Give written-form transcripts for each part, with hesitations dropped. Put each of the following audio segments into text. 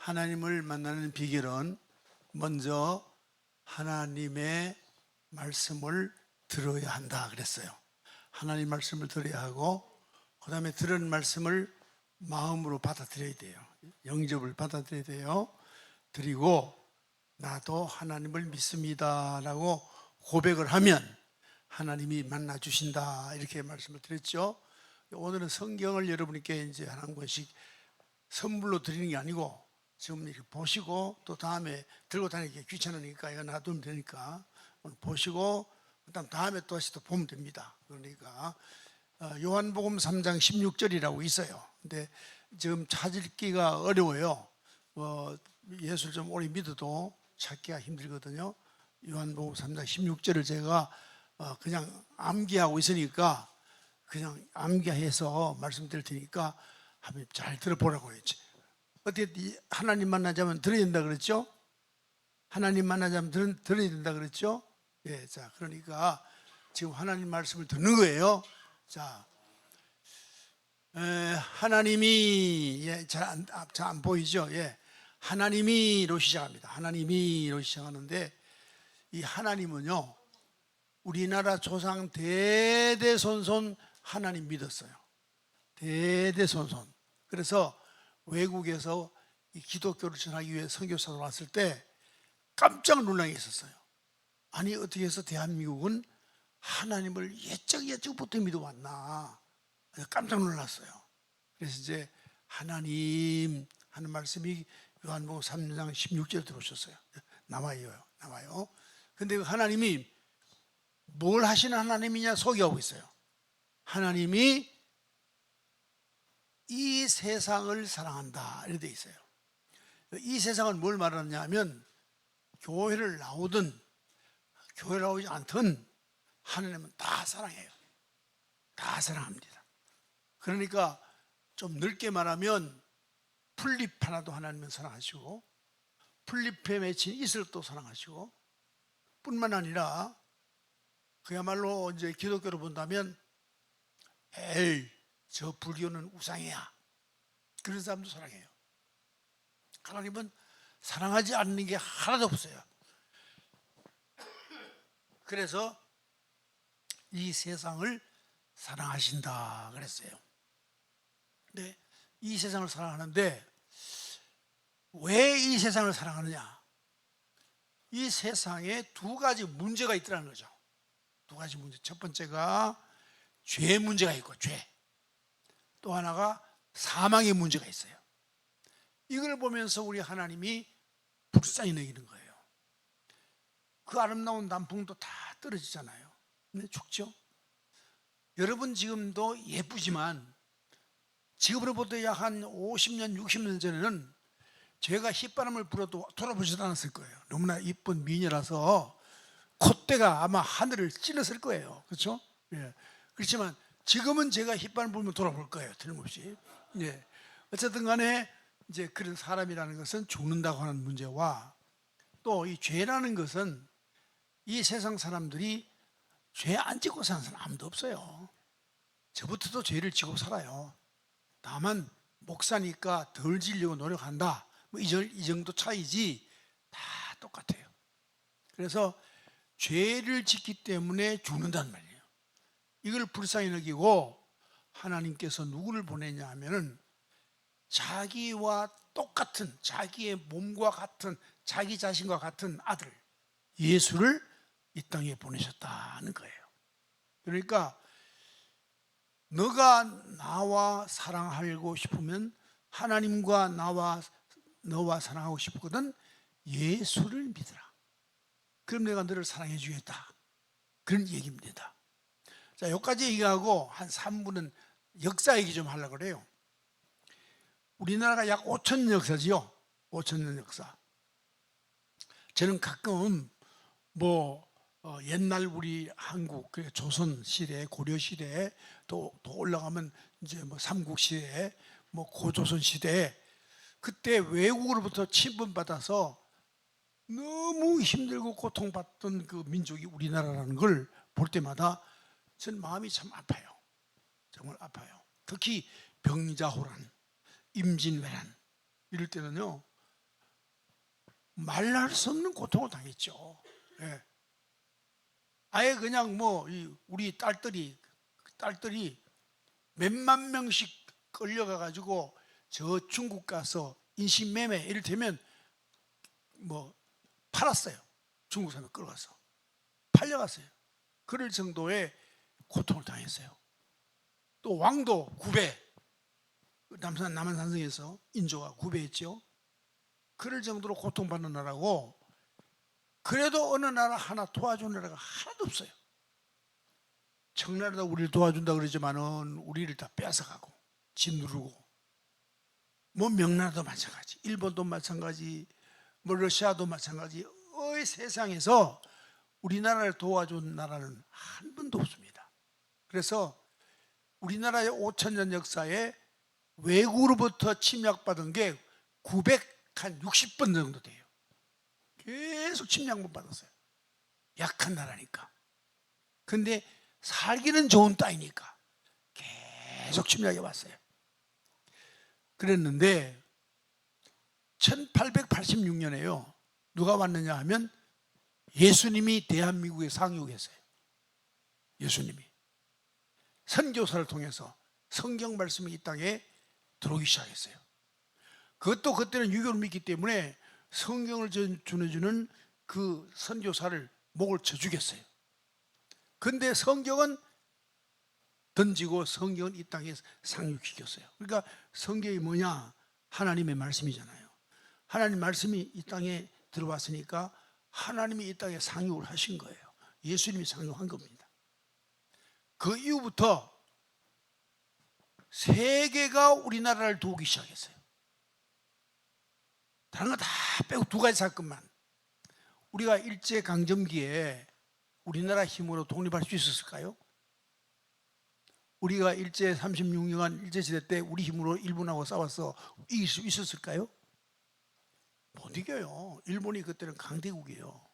하나님을 만나는 비결은 먼저 하나님의 말씀을 들어야 한다 그랬어요. 하나님 말씀을 들어야 하고, 그 다음에 들은 말씀을 마음으로 받아들여야 돼요. 영접을 받아들여야 돼요. 드리고 나도 하나님을 믿습니다 라고 고백을 하면 하나님이 만나 주신다, 이렇게 말씀을 드렸죠. 오늘은 성경을 여러분께 이제 한 권씩 선물로 드리는 게 아니고, 지금 이렇게 보시고, 또 다음에 들고 다니기 귀찮으니까 이거 놔두면 되니까 오늘 보시고 그다음 다음에 또 다시 또 보면 됩니다. 그러니까 요한복음 3장 16절이라고 있어요. 근데 지금 찾기가 어려워요. 예수를 좀 오래 믿어도 찾기가 힘들거든요. 요한복음 3장 16절을 제가 그냥 암기하고 있으니까 그냥 암기해서 말씀드릴 테니까 한번 잘 들어보라고 했지. 어떻게 하나님 만나자면 들어야 된다 그랬죠? 하나님 만나자면 들어야 된다 그랬죠? 예, 자, 그러니까 지금 하나님 말씀을 듣는 거예요. 자, 하나님이, 예, 잘 안 보이죠? 예, 하나님이로 시작합니다. 하나님이로 시작하는데, 이 하나님은요, 우리나라 조상 대대손손 하나님 믿었어요. 대대손손. 그래서 외국에서 이 기독교를 전하기 위해 선교사로 왔을 때 깜짝 놀란 게 있었어요. 아니, 어떻게 해서 대한민국은 하나님을 옛적부터 믿어왔나, 깜짝 놀랐어요. 그래서 이제 하나님 하는 말씀이 요한복음 3장 16절에 들어오셨어요. 나와요. 근데 그 하나님이 뭘 하시는 하나님이냐 소개하고 있어요. 하나님이 이 세상을 사랑한다, 이렇게 돼 있어요. 이 세상은 뭘 말하느냐 하면, 교회를 나오든 교회를 나오지 않든 하나님은 다 사랑해요. 다 사랑합니다. 그러니까 좀 넓게 말하면, 풀잎 하나도 하나님은 사랑하시고, 풀잎에 맺힌 이슬도 사랑하시고, 뿐만 아니라 그야말로 이제 기독교로 본다면, 에이, 저 불교는 우상이야, 그런 사람도 사랑해요. 하나님은 사랑하지 않는 게 하나도 없어요. 그래서 이 세상을 사랑하신다 그랬어요. 근데 이 세상을 사랑하는데 왜 이 세상을 사랑하느냐? 이 세상에 두 가지 문제가 있더라는 거죠. 두 가지 문제. 첫 번째가 죄 문제가 있고, 죄. 또 하나가 사망의 문제가 있어요. 이걸 보면서 우리 하나님이 불쌍히 여기는 거예요. 그 아름다운 단풍도 다 떨어지잖아요. 근데 죽죠. 여러분 지금도 예쁘지만, 지금으로부터 약 한 50년, 60년 전에는 제가 휘바람을 불어도 돌아보지도 않았을 거예요. 너무나 이쁜 미녀라서 콧대가 아마 하늘을 찔렀을 거예요. 그렇죠? 예. 그렇지만 지금은 제가 휘바람 불면 돌아볼 거예요. 틀림없이. 예. 어쨌든 간에 이제 그런 사람이라는 것은 죽는다고 하는 문제와, 또 이 죄라는 것은 이 세상 사람들이 죄 안 짓고 사는 사람 아무도 없어요. 저부터도 죄를 지고 살아요. 다만 목사니까 덜 지려고 노력한다, 뭐 이 정도 차이지 다 똑같아요. 그래서 죄를 짓기 때문에 죽는다는 말이에요. 이걸 불쌍히 여기고 하나님께서 누구를 보내냐 하면은, 자기와 똑같은, 자기의 몸과 같은, 자기 자신과 같은 아들 예수를 이 땅에 보내셨다는 거예요. 그러니까 너가 나와 사랑하고 싶으면, 하나님과 너와 사랑하고 싶거든 예수를 믿으라. 그럼 내가 너를 사랑해 주겠다, 그런 얘기입니다. 자, 여기까지 얘기하고 한 3분은 역사 얘기 좀 하려고 그래요. 우리나라가 약 5,000년 역사지요. 5,000년 역사. 저는 가끔 옛날 우리 한국, 조선 시대, 고려 시대, 또 올라가면 이제 삼국 시대, 고조선 시대, 그때 외국으로부터 침범받아서 너무 힘들고 고통받던 그 민족이 우리나라라는 걸 볼 때마다 저는 마음이 참 아파요. 정말 아파요. 특히 병자호란, 임진왜란 이럴 때는요, 말할 수 없는 고통을 당했죠. 예. 아예 그냥 우리 딸들이 몇만 명씩 끌려가 가지고 저 중국 가서 인신매매 이를테면 팔았어요. 중국 사람 끌어가서 팔려갔어요. 그럴 정도의 고통을 당했어요. 또 왕도 구배, 남한 산성에서 인조가 구배했죠. 그럴 정도로 고통받는 나라고, 그래도 어느 나라 하나 도와주는 나라가 하나도 없어요. 청나라도 우리를 도와준다 그러지만은 우리를 다 뺏어가고 짓누르고, 명나라도 마찬가지, 일본도 마찬가지, 러시아도 마찬가지. 세상에서 우리나라를 도와준 나라는 한 번도 없습니다. 그래서 우리나라의 5천년 역사에 외국으로부터 침략받은 게 960번 정도 돼요. 계속 침략만 받았어요. 약한 나라니까. 근데 살기는 좋은 땅이니까 계속 침략해 왔어요. 그랬는데 1886년에요. 누가 왔느냐 하면 예수님이 대한민국에 상륙했어요. 예수님이 선교사를 통해서 성경 말씀이 이 땅에 들어오기 시작했어요. 그것도 그때는 유교를 믿기 때문에 성경을 전해주는 그 선교사를 목을 쳐 죽였어요. 근데 성경은 던지고 성경은 이 땅에 상륙시켰어요. 그러니까 성경이 뭐냐? 하나님의 말씀이잖아요. 하나님 말씀이 이 땅에 들어왔으니까 하나님이 이 땅에 상륙을 하신 거예요. 예수님이 상륙한 겁니다. 그 이후부터 세계가 우리나라를 도우기 시작했어요. 다른 거 다 빼고 두 가지 사건만. 우리가 일제강점기에 우리나라 힘으로 독립할 수 있었을까요? 우리가 일제 36년간 일제시대 때 우리 힘으로 일본하고 싸워서 이길 수 있었을까요? 못 이겨요. 일본이 그때는 강대국이에요.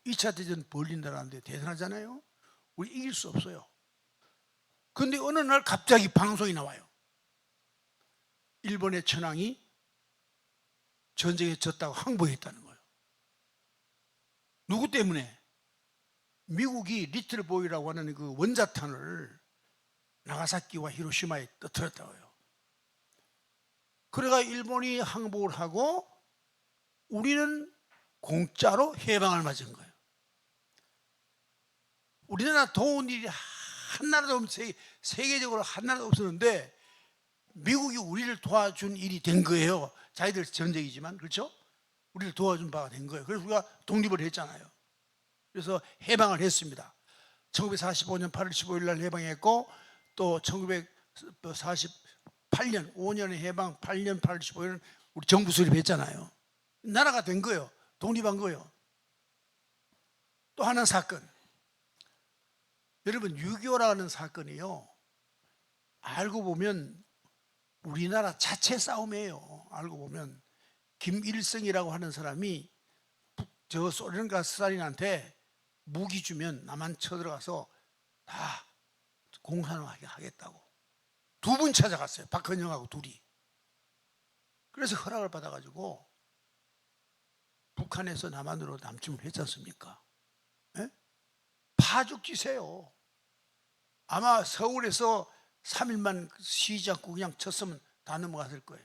2차 대전 벌린 나라인데 대단하잖아요. 우리 이길 수 없어요. 근데 어느 날 갑자기 방송이 나와요. 일본의 천황이 전쟁에 졌다고 항복했다는 거예요. 누구 때문에? 미국이 리틀 보이라고 하는 그 원자탄을 나가사키와 히로시마에 떨어뜨렸다고요. 그래가 일본이 항복을 하고 우리는 공짜로 해방을 맞은 거예요. 우리나라 도운 일이 한 나라도 없어요. 세계적으로 한 나라도 없었는데 미국이 우리를 도와준 일이 된 거예요. 자기들 전쟁이지만, 그렇죠? 우리를 도와준 바가 된 거예요. 그래서 우리가 독립을 했잖아요. 그래서 해방을 했습니다. 1945년 8월 15일 날 해방했고, 또 1948년 5년에 해방, 8년 8월 15일은 우리 정부 수립했잖아요. 나라가 된 거예요. 독립한 거예요. 또 하나 사건. 여러분, 6.25라는 사건이요, 알고 보면 우리나라 자체 싸움이에요. 알고 보면 김일성이라고 하는 사람이 저 소련과 스탈린한테 무기 주면 남한 쳐들어가서 다 공산화하게 하겠다고 두 분 찾아갔어요. 박헌영하고 둘이. 그래서 허락을 받아가지고 북한에서 남한으로 남침을 했지 않습니까? 예? 파죽지세요. 아마 서울에서 3일만 쉬지 않고 그냥 쳤으면 다 넘어갔을 거예요.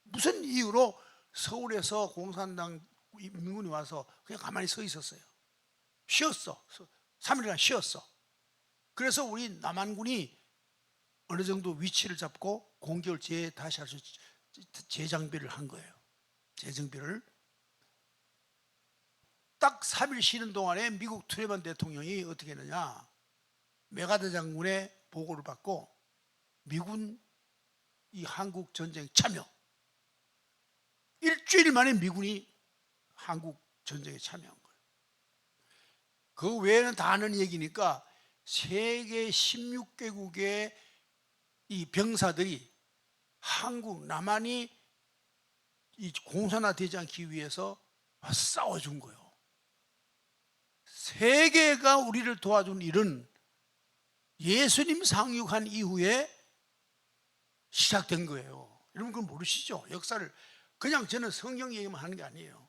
무슨 이유로 서울에서 공산당 민군이 와서 그냥 가만히 서 있었어요. 쉬었어. 3일간 쉬었어. 그래서 우리 남한군이 어느 정도 위치를 잡고 공격을 다시 할 수 재장비를 한 거예요. 재정비를. 딱 3일 쉬는 동안에 미국 트레먼 대통령이 어떻게 했느냐, 메가더 장군의 보고를 받고 미군 이 한국 전쟁 참여, 일주일 만에 미군이 한국 전쟁에 참여한 거예요. 그 외에는 다 아는 얘기니까 세계 16개국의 이 병사들이 한국 남한이 이 공산화되지 않기 위해서 싸워준 거예요. 세계가 우리를 도와준 일은 예수님 상륙한 이후에 시작된 거예요. 여러분 그건 모르시죠? 역사를 그냥 저는 성경 얘기만 하는 게 아니에요.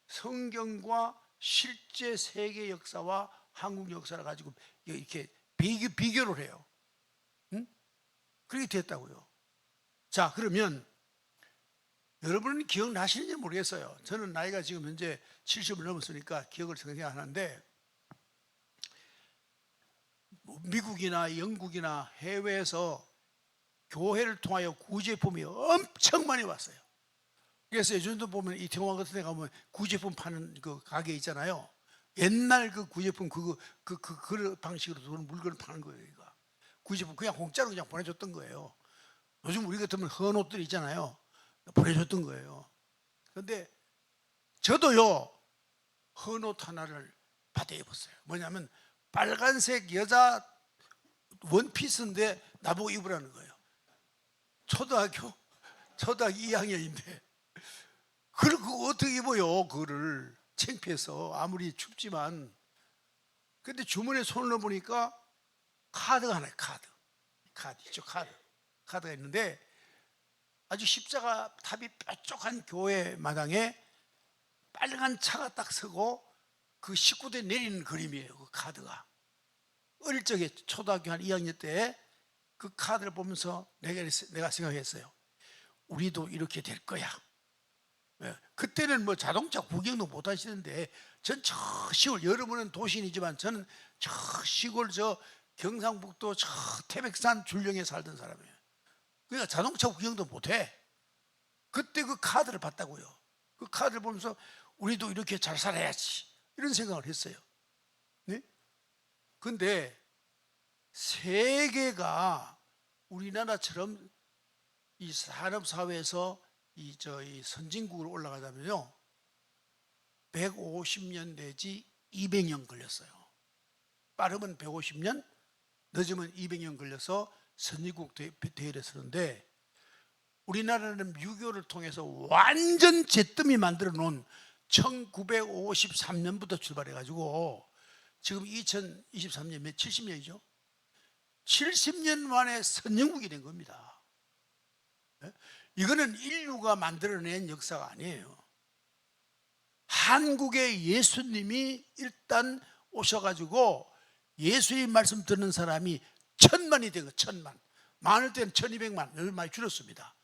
성경과 실제 세계 역사와 한국 역사를 가지고 이렇게 비교를 해요. 응? 그렇게 됐다고요. 자, 그러면 여러분은 기억나시는지 모르겠어요. 저는 나이가 지금 현재 70을 넘었으니까 기억을 생각 안 하는데, 미국이나 영국이나 해외에서 교회를 통하여 구제품이 엄청 많이 왔어요. 그래서 요즘도 보면 이태원 같은 데 가면 구제품 파는 그 가게 있잖아요. 옛날 그 구제품 그 방식으로 그런 물건을 파는 거예요. 이거 구제품 그냥 공짜로 그냥 보내줬던 거예요. 요즘 우리 같으면 헌옷들 있잖아요. 보내줬던 거예요. 그런데 저도요, 헌옷 하나를 받아 입었어요. 뭐냐면 빨간색 여자 원피스인데 나보고 입으라는 거예요. 초등학교 2학년인데 그걸 어떻게 입어요? 그거를 창피해서. 아무리 춥지만. 근데 주머니에 손을 넣어보니까 카드가 하나, 카드 있죠. 카드가 있는데 아주 십자가 탑이 뾰족한 교회 마당에 빨간 차가 딱 서고 그 식구들이 내리는 그림이에요. 그 카드가. 어릴 적에 초등학교 한 2학년 때 그 카드를 보면서 내가 생각했어요. 우리도 이렇게 될 거야. 그때는 뭐 자동차 구경도 못 하시는데, 전 저 시골, 여러분은 도시인이지만 저는 저 시골 저 경상북도 저 태백산 줄령에 살던 사람이에요. 그러니까 자동차 구경도 못 해. 그때 그 카드를 봤다고요. 그 카드를 보면서 우리도 이렇게 잘 살아야지, 이런 생각을 했어요. 네? 근데 세계가 우리나라처럼 이 산업사회에서 이 선진국으로 올라가자면요, 150년 내지 200년 걸렸어요. 빠르면 150년, 늦으면 200년 걸려서 선진국 대열에 서는데, 우리나라는 유교를 통해서 완전 잿더미 만들어 놓은 1953년부터 출발해 가지고 지금 2023년 70년이죠. 70년 만에 선진국이 된 겁니다. 이거는 인류가 만들어낸 역사가 아니에요. 한국에 예수님이 일단 오셔가지고 예수의 말씀 듣는 사람이 1000만이 된 거예요. 1000만. 많을 때는 1200만, 늘 많이 줄었습니다.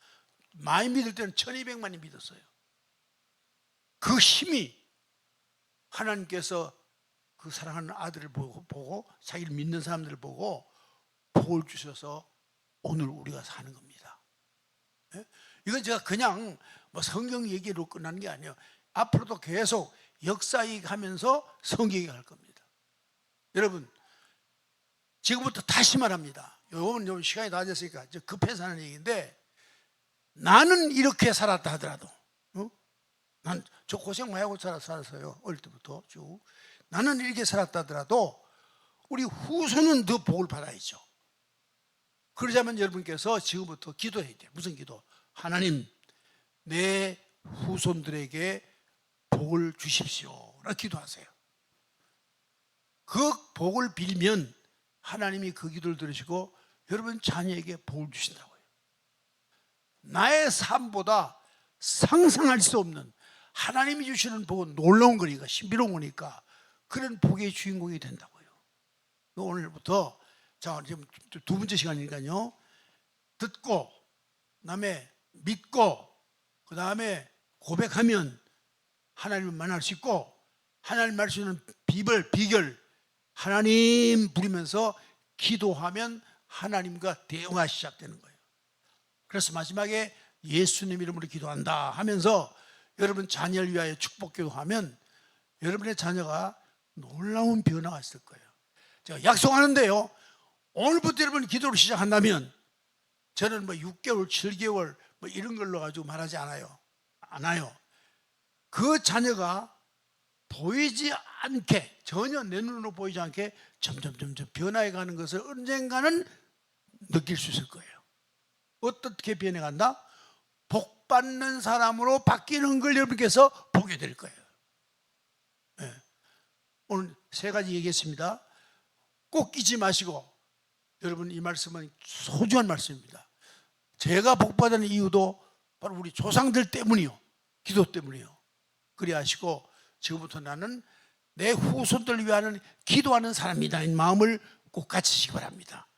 많이 믿을 때는 1200만이 믿었어요. 그 힘이 하나님께서 그 사랑하는 아들을 보고 자기를 믿는 사람들을 보고 복을 주셔서 오늘 우리가 사는 겁니다. 이건 제가 그냥 뭐 성경 얘기로 끝나는 게 아니에요. 앞으로도 계속 역사 얘기하면서 성경 얘기할 겁니다. 여러분, 지금부터 다시 말합니다. 요번 시간이 다 됐으니까 급해서 하는 얘기인데, 나는 이렇게 살았다 하더라도, 난 저 고생 많이 하고 살았어요. 어릴 때부터 쭉. 나는 이렇게 살았다 하더라도 우리 후손은 더 복을 받아야죠. 그러자면 여러분께서 지금부터 기도해야 돼요. 무슨 기도? 하나님, 내 후손들에게 복을 주십시오 라고 기도하세요. 그 복을 빌면 하나님이 그 기도를 들으시고 여러분 자녀에게 복을 주신다고요. 나의 삶보다 상상할 수 없는 하나님이 주시는 복은 놀라운 거니까, 신비로운 거니까 그런 복의 주인공이 된다고요. 오늘부터, 자, 지금 두 번째 시간이니까요, 듣고 그다음에 믿고 그 다음에 고백하면 하나님을 만날 수 있고, 하나님 말씀하시는 비결 하나님 부르면서 기도하면 하나님과 대화가 시작되는 거예요. 그래서 마지막에 예수님 이름으로 기도한다 하면서 여러분 자녀를 위하여 축복 기도하면 여러분의 자녀가 놀라운 변화가 있을 거예요. 제가 약속하는데요, 오늘부터 여러분 기도를 시작한다면, 저는 뭐 6개월, 7개월 뭐 이런 걸로 가지고 말하지 않아요. 그 자녀가 보이지 않게, 전혀 내 눈으로 보이지 않게 점점 변화해 가는 것을 언젠가는 느낄 수 있을 거예요. 어떻게 변해간다? 복 받는 사람으로 바뀌는 걸 여러분께서 보게 될 거예요. 네. 오늘 세 가지 얘기했습니다. 꼭 잊지 마시고, 여러분 이 말씀은 소중한 말씀입니다. 제가 복 받는 이유도 바로 우리 조상들 때문이요, 기도 때문이요. 그리 하시고 지금부터 나는 내 후손들을 위하는 기도하는 사람이다 이 마음을 꼭 가지시기 바랍니다.